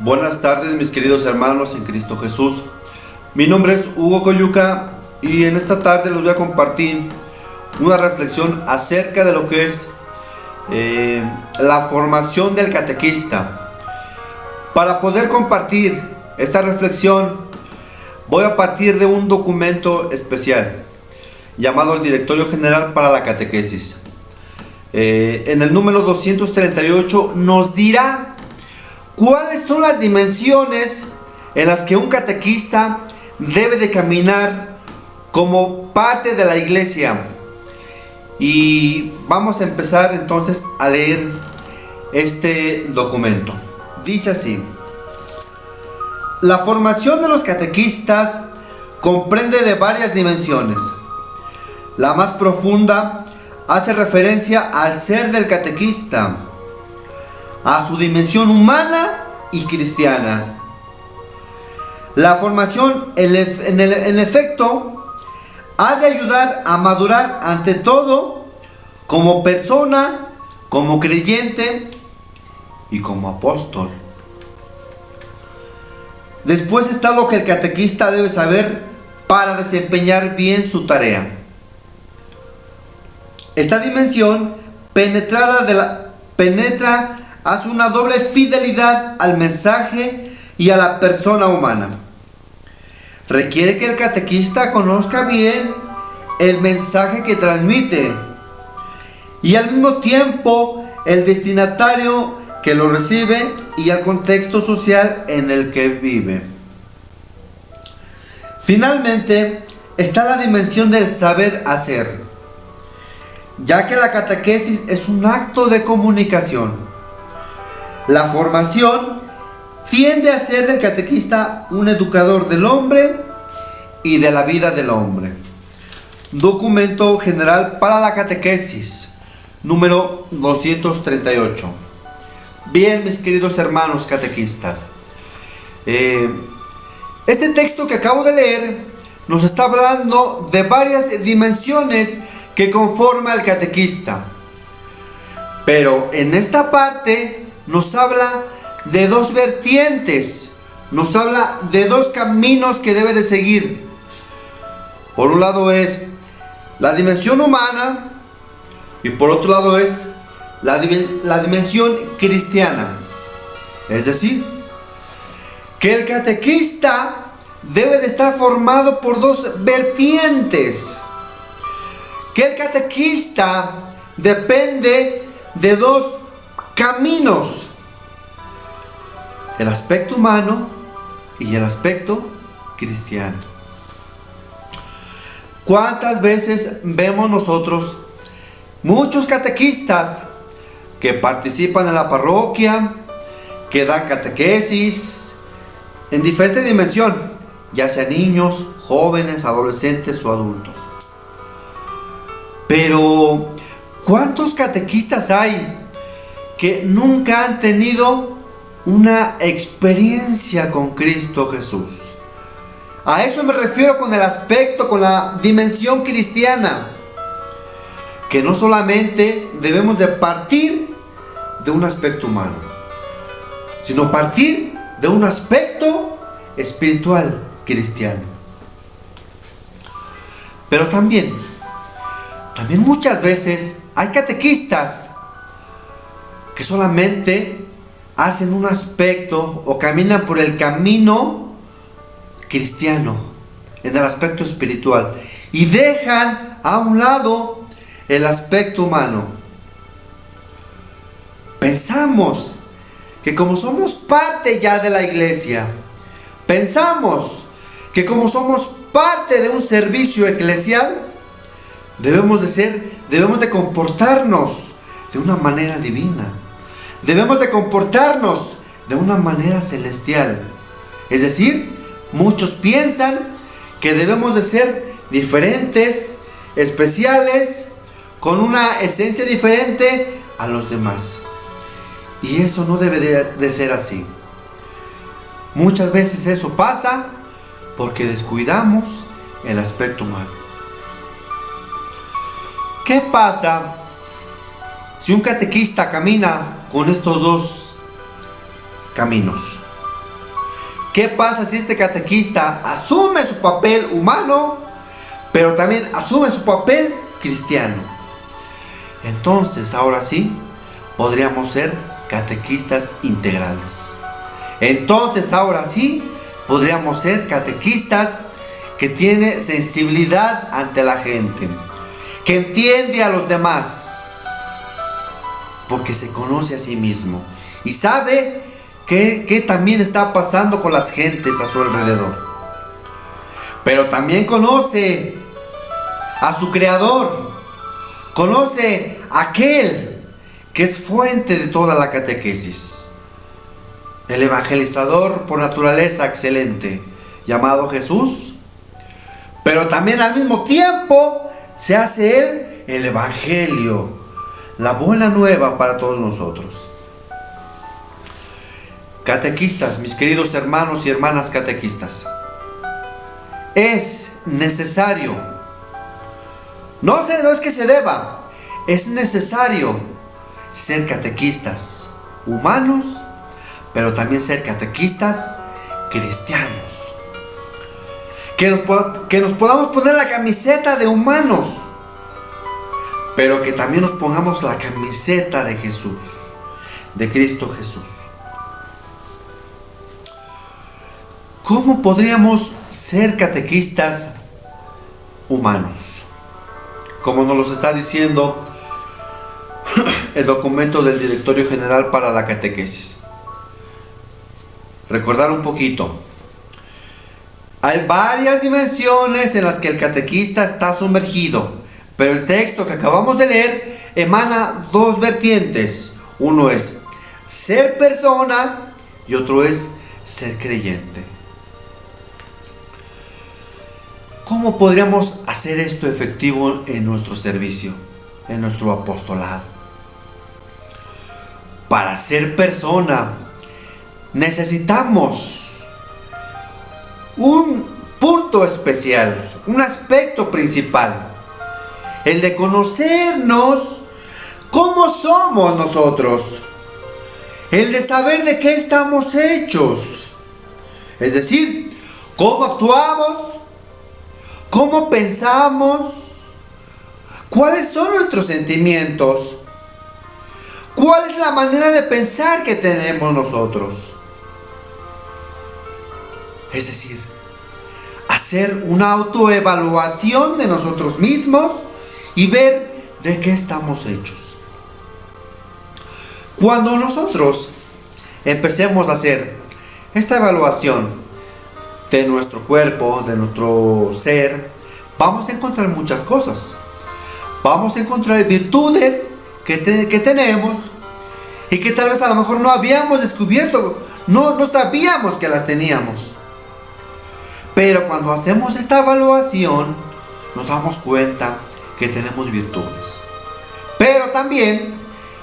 Buenas tardes, mis queridos hermanos en Cristo Jesús. Mi nombre es Hugo Coyuca y en esta tarde les voy a compartir una reflexión acerca de lo que es la formación del catequista. Para poder compartir esta reflexión, voy a partir de un documento especial llamado el Directorio General para la Catequesis. En el número 238 nos dirá cuáles son las dimensiones en las que un catequista debe de caminar como parte de la iglesia. Y vamos a empezar entonces a leer este documento. Dice así: la formación de los catequistas comprende de varias dimensiones. La más profunda hace referencia al ser del catequista, a su dimensión humana y cristiana. La formación, en efecto, ha de ayudar a madurar ante todo como persona, como creyente y como apóstol. Después está lo que el catequista debe saber para desempeñar bien su tarea. Esta dimensión penetra hace una doble fidelidad al mensaje y a la persona humana. Requiere que el catequista conozca bien el mensaje que transmite y al mismo tiempo el destinatario que lo recibe y el contexto social en el que vive. Finalmente está la dimensión del saber hacer, ya que la catequesis es un acto de comunicación. La formación tiende a ser del catequista un educador del hombre y de la vida del hombre. Documento General para la Catequesis, número 238. Bien, mis queridos hermanos catequistas, este texto que acabo de leer nos está hablando de varias dimensiones que conforma el catequista. Pero en esta parte nos habla de dos vertientes, nos habla de dos caminos que debe de seguir. Por un lado es la dimensión humana y por otro lado es la dimensión cristiana. Es decir, que el catequista debe de estar formado por dos vertientes, que el catequista depende de dos caminos: el aspecto humano y el aspecto cristiano. ¿Cuántas veces vemos nosotros muchos catequistas que participan en la parroquia, que dan catequesis en diferente dimensión, ya sea niños, jóvenes, adolescentes o adultos? Pero ¿cuántos catequistas hay que nunca han tenido una experiencia con Cristo Jesús? A eso me refiero con el aspecto, con la dimensión cristiana. Que no solamente debemos de partir de un aspecto humano, sino partir de un aspecto espiritual cristiano. Pero también muchas veces hay catequistas que solamente hacen un aspecto o caminan por el camino cristiano, en el aspecto espiritual, y dejan a un lado el aspecto humano. Pensamos que como somos parte ya de la iglesia, pensamos que como somos parte de un servicio eclesial, debemos de comportarnos de una manera divina. Debemos de comportarnos de una manera celestial. Es decir, muchos piensan que debemos de ser diferentes, especiales, con una esencia diferente a los demás. Y eso no debe de ser así. Muchas veces eso pasa porque descuidamos el aspecto humano. ¿Qué pasa si un catequista camina con estos dos caminos? ¿Qué pasa si este catequista asume su papel humano, pero también asume su papel cristiano? Entonces, ahora sí, podríamos ser catequistas integrales. Entonces, ahora sí, podríamos ser catequistas que tienen sensibilidad ante la gente, que entiende a los demás, porque se conoce a sí mismo y sabe qué también está pasando con las gentes a su alrededor. Pero también conoce a su Creador, conoce a aquel que es fuente de toda la catequesis, el evangelizador por naturaleza excelente, llamado Jesús. Pero también al mismo tiempo se hace Él el Evangelio, la buena nueva para todos nosotros. Catequistas, mis queridos hermanos y hermanas catequistas, es necesario, no es que se deba, es necesario ser catequistas humanos, pero también ser catequistas cristianos. Que nos podamos poner la camiseta de humanos, pero que también nos pongamos la camiseta de Jesús, de Cristo Jesús. ¿Cómo podríamos ser catequistas humanos? Como nos lo está diciendo el documento del Directorio General para la Catequesis. Recordar un poquito. Hay varias dimensiones en las que el catequista está sumergido, pero el texto que acabamos de leer emana dos vertientes. Uno es ser persona y otro es ser creyente. ¿Cómo podríamos hacer esto efectivo en nuestro servicio, en nuestro apostolado? Para ser persona necesitamos un punto especial, un aspecto principal, el de conocernos cómo somos nosotros, el de saber de qué estamos hechos, es decir, cómo actuamos, cómo pensamos, cuáles son nuestros sentimientos, cuál es la manera de pensar que tenemos nosotros. Es decir, hacer una autoevaluación de nosotros mismos y ver de qué estamos hechos. Cuando nosotros empecemos a hacer esta evaluación de nuestro cuerpo, de nuestro ser, vamos a encontrar muchas cosas. Vamos a encontrar virtudes que tenemos y que tal vez a lo mejor no habíamos descubierto, no sabíamos que las teníamos. Pero cuando hacemos esta evaluación, nos damos cuenta que tenemos virtudes. Pero también,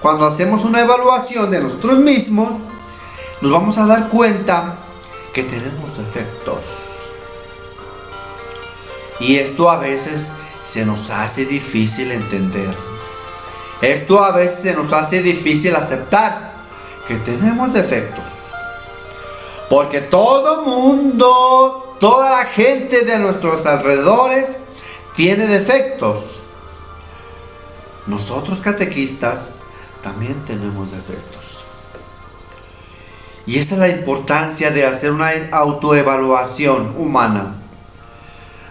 cuando hacemos una evaluación de nosotros mismos, nos vamos a dar cuenta que tenemos defectos. Y esto a veces se nos hace difícil entender. Esto a veces se nos hace difícil aceptar que tenemos defectos. Porque todo mundo, toda la gente de nuestros alrededores tiene defectos. Nosotros catequistas también tenemos defectos. Y esa es la importancia de hacer una autoevaluación humana.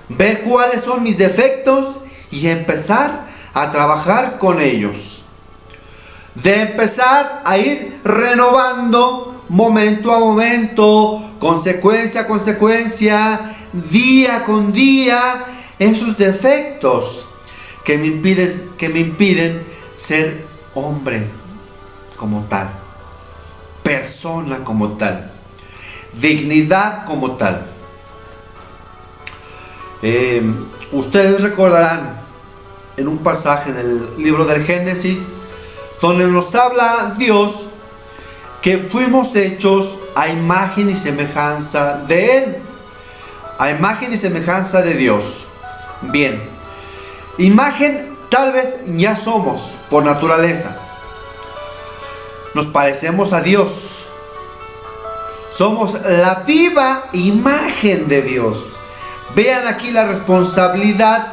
Ver cuáles son mis defectos y empezar a trabajar con ellos. De empezar a ir renovando momento a momento, consecuencia a consecuencia, día con día, esos defectos que me impiden ser hombre como tal, persona como tal, dignidad como tal. Ustedes recordarán en un pasaje del libro del Génesis donde nos habla Dios que fuimos hechos a imagen y semejanza de Él, a imagen y semejanza de Dios. Bien, imagen tal vez ya somos por naturaleza. Nos parecemos a Dios. Somos la viva imagen de Dios. Vean aquí la responsabilidad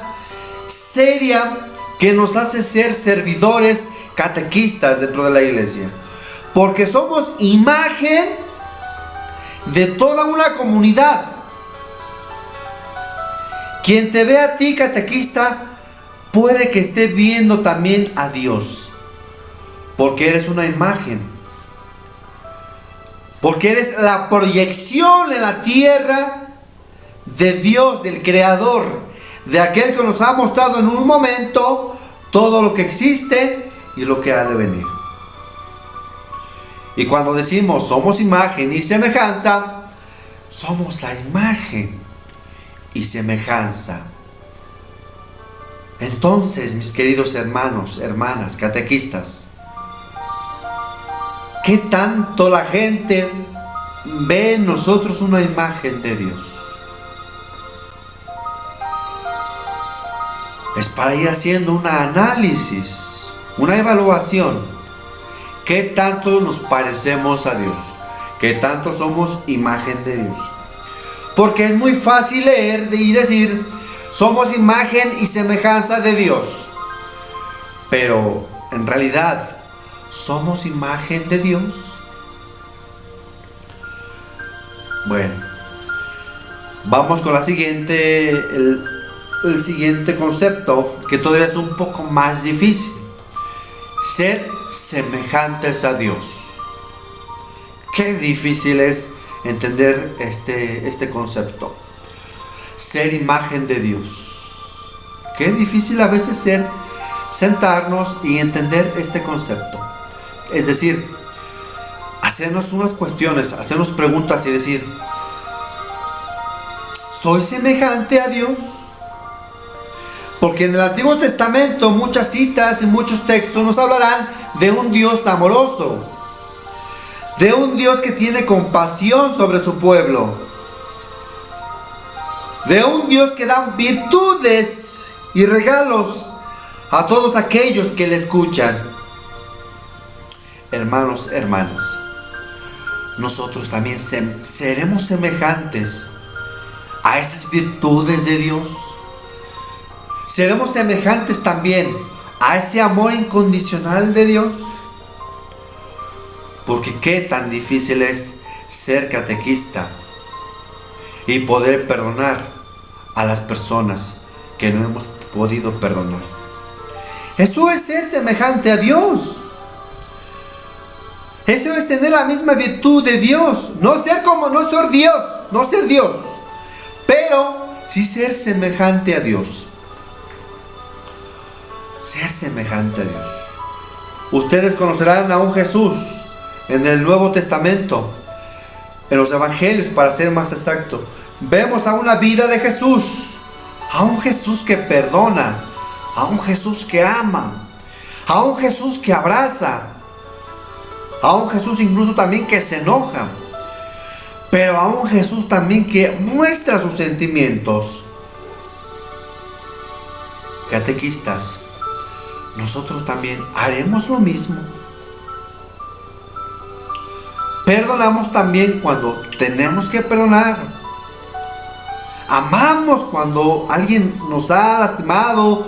seria que nos hace ser servidores catequistas dentro de la iglesia. Porque somos imagen de toda una comunidad. Quien te ve a ti, catequista, puede que esté viendo también a Dios. Porque eres una imagen. Porque eres la proyección en la tierra de Dios, del Creador, de aquel que nos ha mostrado en un momento todo lo que existe y lo que ha de venir. Y cuando decimos somos imagen y semejanza, somos la imagen y semejanza. Entonces, mis queridos hermanos, hermanas, catequistas, ¿qué tanto la gente ve en nosotros una imagen de Dios? Es para ir haciendo un análisis, una evaluación. ¿Qué tanto nos parecemos a Dios? ¿Qué tanto somos imagen de Dios? Porque es muy fácil leer y decir, somos imagen y semejanza de Dios. Pero en realidad, ¿somos imagen de Dios? Bueno, vamos con la siguiente, el siguiente concepto, que todavía es un poco más difícil. Ser semejantes a Dios. Qué difícil es entender este concepto. Ser imagen de Dios. Qué difícil a veces sentarnos y entender este concepto. Es decir, hacernos unas cuestiones, hacernos preguntas y decir, ¿soy semejante a Dios? Porque en el Antiguo Testamento muchas citas y muchos textos nos hablarán de un Dios amoroso, de un Dios que tiene compasión sobre su pueblo, de un Dios que da virtudes y regalos a todos aquellos que le escuchan. Hermanos, hermanas, nosotros también seremos semejantes a esas virtudes de Dios. Seremos semejantes también a ese amor incondicional de Dios. Porque qué tan difícil es ser catequista y poder perdonar a las personas que no hemos podido perdonar. Eso es ser semejante a Dios. Eso es tener la misma virtud de Dios. No ser Dios, pero sí ser semejante a Dios. Ser semejante a Dios. Ustedes conocerán a un Jesús en el Nuevo Testamento, en los Evangelios, para ser más exacto. Vemos a una vida de Jesús, a un Jesús que perdona, a un Jesús que ama, a un Jesús que abraza, a un Jesús incluso también que se enoja, pero a un Jesús también que muestra sus sentimientos. Catequistas, nosotros también haremos lo mismo. Perdonamos también cuando tenemos que perdonar. Amamos cuando alguien nos ha lastimado,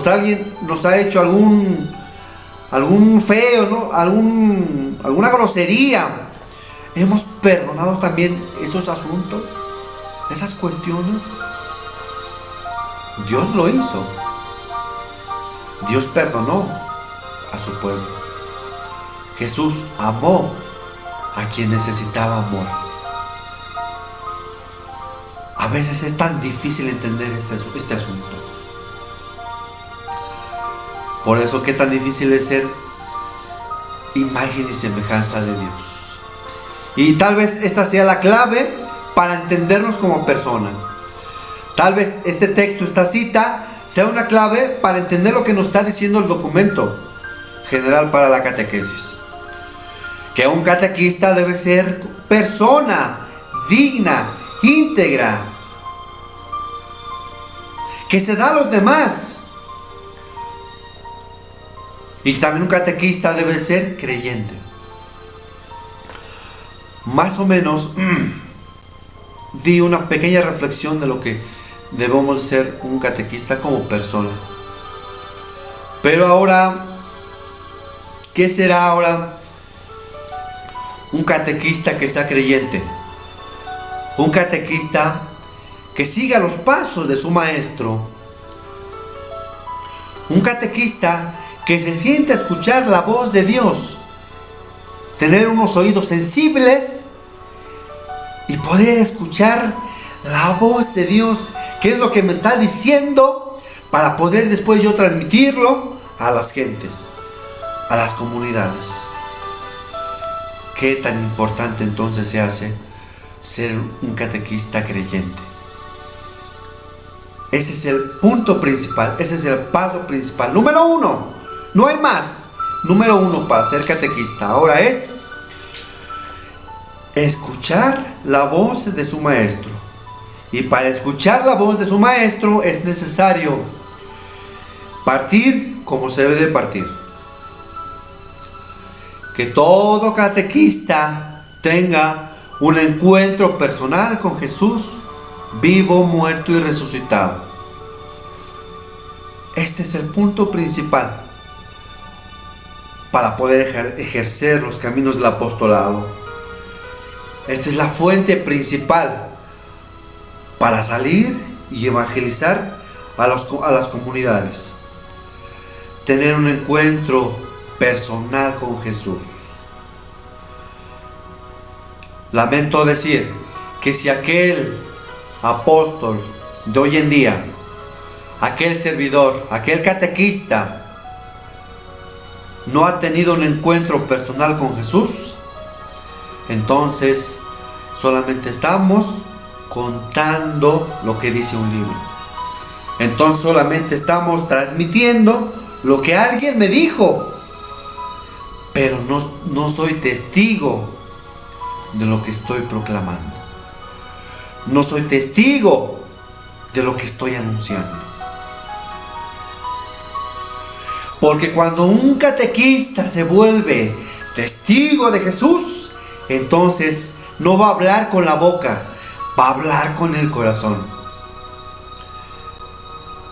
alguien nos ha hecho algún feo, ¿no? Alguna grosería. Hemos perdonado también esos asuntos, esas cuestiones. Dios lo hizo. Dios perdonó a su pueblo. Jesús amó a quien necesitaba amor. A veces es tan difícil entender este asunto. Por eso, qué tan difícil es ser imagen y semejanza de Dios. Y tal vez esta sea la clave para entendernos como persona. Tal vez este texto, esta cita, sea una clave para entender lo que nos está diciendo el documento general para la catequesis. Que un catequista debe ser persona digna, íntegra, que se da a los demás. Y también un catequista debe ser creyente. más o menos di una pequeña reflexión de lo que debemos ser un catequista como persona. Pero ahora, ¿qué será ahora un catequista que sea creyente? Un catequista que siga los pasos de su maestro. Un catequista que se siente a escuchar la voz de Dios. Tener unos oídos sensibles y poder escuchar la voz de Dios. ¿Qué es lo que me está diciendo? Para poder después yo transmitirlo a las gentes, a las comunidades. ¿Qué tan importante entonces se hace ser un catequista creyente? Ese es el punto principal, ese es el paso principal. Número 1, no hay más. Número 1 para ser catequista ahora es escuchar la voz de su maestro. Y para escuchar la voz de su maestro es necesario partir como se debe de partir. Que todo catequista tenga un encuentro personal con Jesús, vivo, muerto y resucitado. Este es el punto principal para poder ejercer los caminos del apostolado. Esta es la fuente principal para salir y evangelizar a las comunidades. Tener un encuentro personal con Jesús. Lamento decir que si aquel apóstol de hoy en día, aquel servidor, aquel catequista, no ha tenido un encuentro personal con Jesús, entonces solamente estamos contando lo que dice un libro. Entonces solamente estamos transmitiendo lo que alguien me dijo, pero no soy testigo de lo que estoy proclamando. No soy testigo de lo que estoy anunciando. Porque cuando un catequista se vuelve testigo de Jesús, entonces no va a hablar con la boca, va a hablar con el corazón.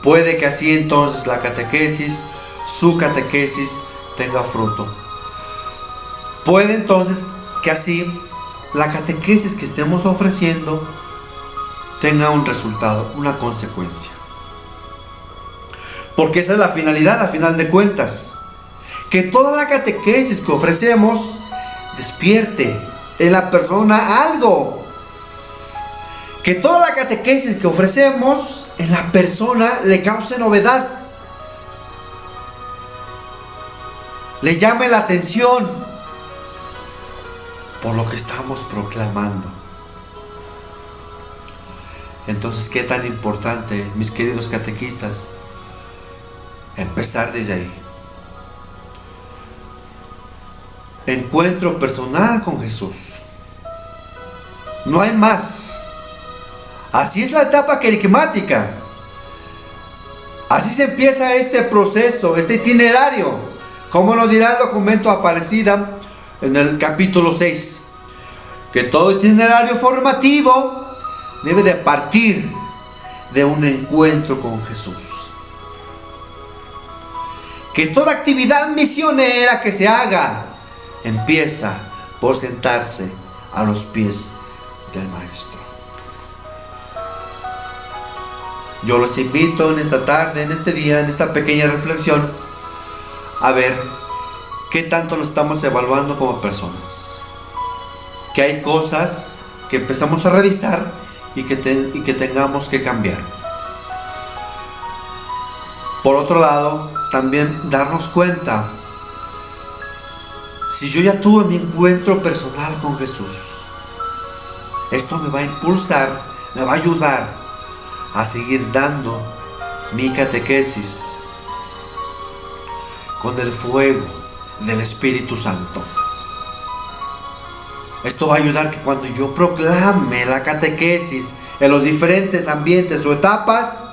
Puede que así entonces la catequesis, su catequesis, tenga fruto. Puede entonces que así la catequesis que estemos ofreciendo tenga un resultado, una consecuencia. Porque esa es la finalidad, a final de cuentas. Que toda la catequesis que ofrecemos despierte en la persona algo. Que toda la catequesis que ofrecemos en la persona le cause novedad. Le llame la atención por lo que estamos proclamando. Entonces, ¿qué tan importante, mis queridos catequistas? Empezar desde ahí. Encuentro personal con Jesús. No hay más. Así es la etapa querigmática. Así se empieza este proceso, este itinerario. Como nos dirá el documento Aparecida en el capítulo 6. Que todo itinerario formativo debe de partir de un encuentro con Jesús. Que toda actividad misionera que se haga empieza por sentarse a los pies del Maestro. Yo los invito en esta tarde, en este día, en esta pequeña reflexión, a ver qué tanto lo estamos evaluando como personas. Que hay cosas que empezamos a revisar y que tengamos que cambiar. Por otro lado, también darnos cuenta, si yo ya tuve mi encuentro personal con Jesús, esto me va a impulsar, me va a ayudar a seguir dando mi catequesis con el fuego del Espíritu Santo. Esto va a ayudar que cuando yo proclame la catequesis en los diferentes ambientes o etapas,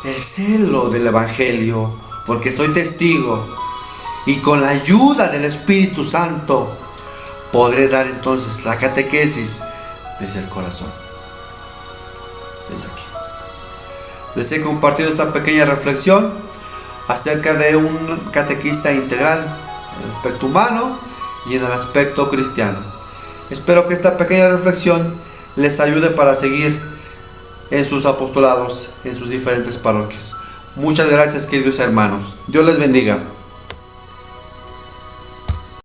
el celo del Evangelio, porque soy testigo, y con la ayuda del Espíritu Santo podré dar entonces la catequesis desde el corazón. Desde aquí. Les he compartido esta pequeña reflexión acerca de un catequista integral en el aspecto humano y en el aspecto cristiano. Espero que esta pequeña reflexión les ayude para seguir en sus apostolados, en sus diferentes parroquias. Muchas gracias, queridos hermanos. Dios les bendiga.